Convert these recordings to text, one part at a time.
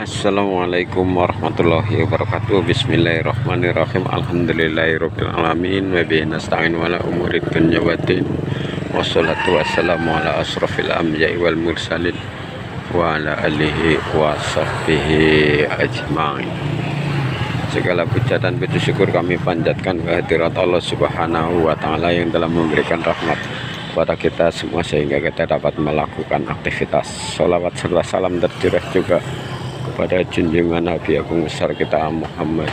Assalamualaikum warahmatullahi wabarakatuh. Bismillahirrahmanirrahim. Alhamdulillahirabbil alamin wa bihi nasta'in wala umuri dunya waddin. Wassalatu wassalamu ala asrofil anbiya'i wal mursalin wa ala alihi wa sahbihi ajma'in. Segala puja dan puji syukur kami panjatkan kehadirat Allah Subhanahu wa taala yang telah memberikan rahmat kepada kita semua sehingga kita dapat melakukan aktivitas. Sholawat serta salam tercurah juga kepada junjungan Nabi Agung besar kita Muhammad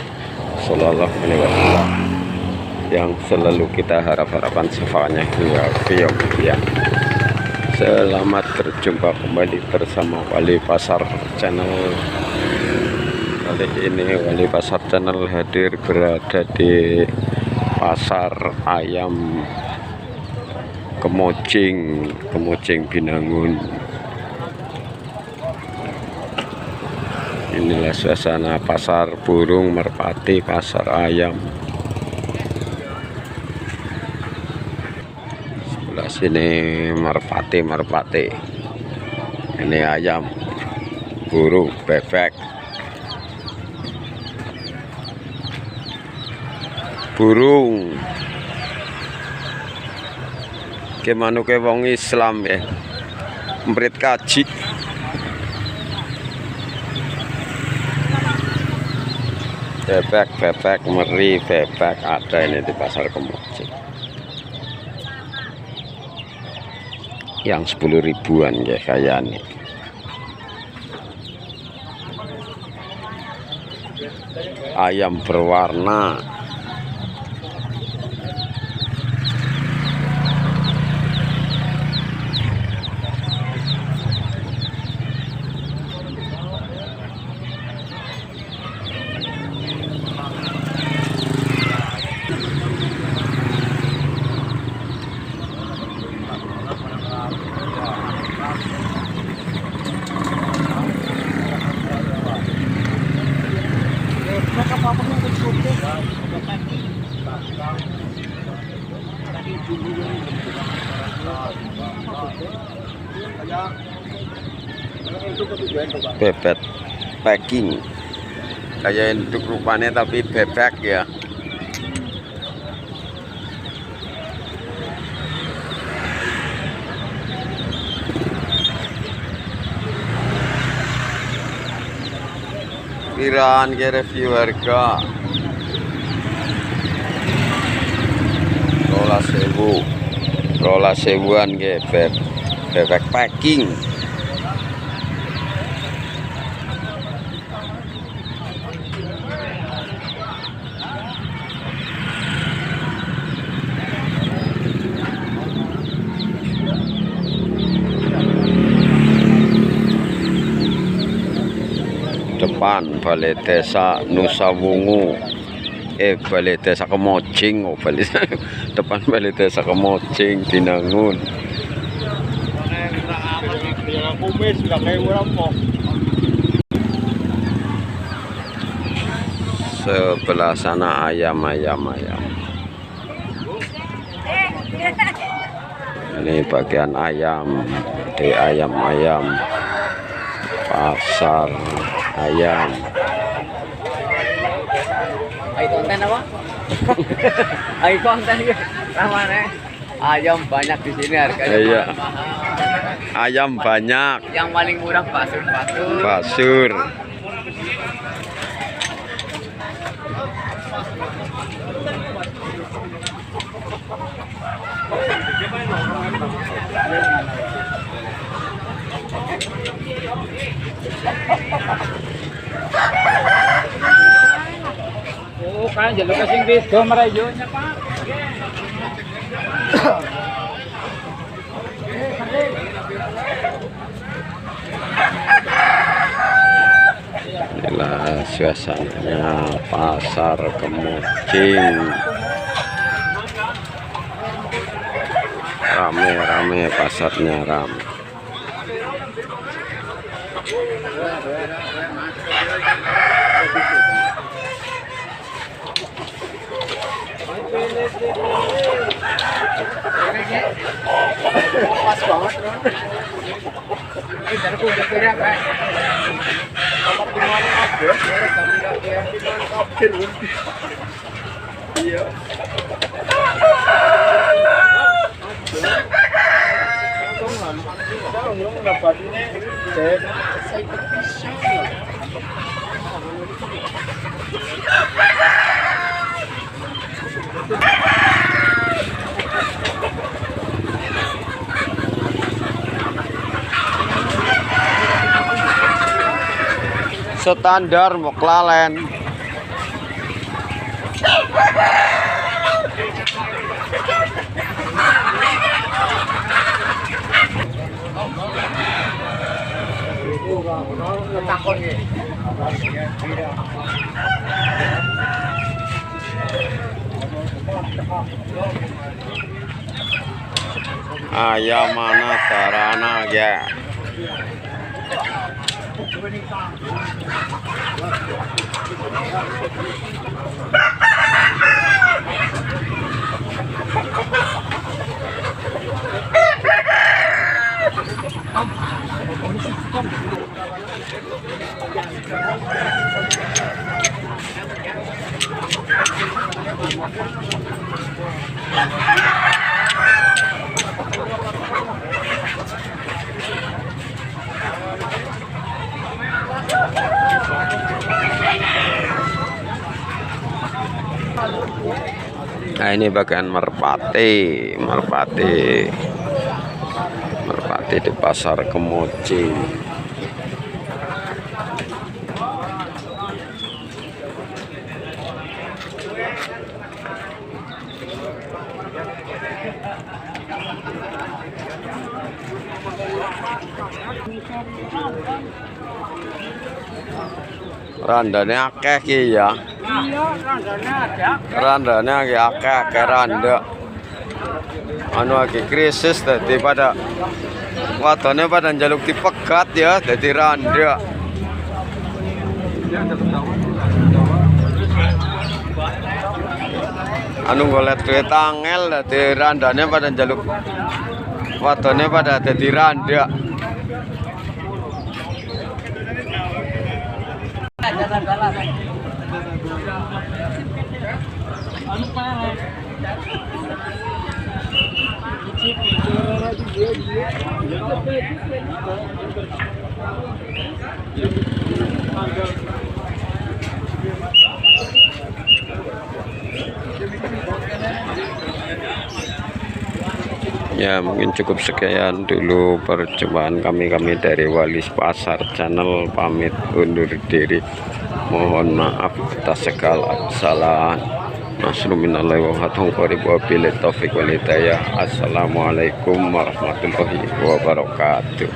Sallallahu Alaihi Wasallam yang selalu kita harap-harapan syafaatnya hingga yaumil qiyamah. Selamat berjumpa kembali bersama Wali Pasar Channel. Kali ini Wali Pasar Channel hadir berada di Pasar Ayam Kemocing Binangun. Inilah suasana pasar burung merpati, pasar ayam. Sebelah sini merpati. Ini ayam, burung, bebek. Burung. Gimana ke wong Islam ya? Mbrit kaji. Bebek, meri, bebek ada ini di pasar Kemocing. Yang 10 ribuan ya kayaknya. Ayam berwarna. Bebek packing kayak induk rupanya tapi bebek ya. Piraan ke review harga rola sewuan ke bebek packing. Depan Balai Desa Nusawungu, Balai Desa Kemocing, depan Balai Desa Kemocing Binangun. Sebelah sana ayam. Ini bagian ayam, di ayam pasar ayam. Ay konten apa? Ay konten ya. Namanya ayam banyak di sini harganya. Iya. Mahal. Ayam banyak. Yang paling murah basur. Oh, kan jalur kasing video merayonya, Pak. Inilah suasananya pasar Kemocing. Rame pasarnya rame. Pas banget, Bro. Ini dari kuda kira, Pak. Standar Moklalen. Ayam mana tarana ya? Nah, ini bagian merpati di pasar Kemuci. Randane akeh ki ya. Iya, randane ada. Randane akeh randa. Anu lagi krisis dadi pada wadone pada njaluk dipegat ya dadi randa. Anu golek duit angel dadi randane pada njaluk wadone pada dadi randa. Ya, mungkin cukup sekian dulu perjumpaan kami dari Walis Pasar Channel, pamit undur diri. Mohon maaf atas segala kesalahan. Nasruminallahi wa billahi taufiq wal hidayah. Assalamualaikum warahmatullahi wabarakatuh.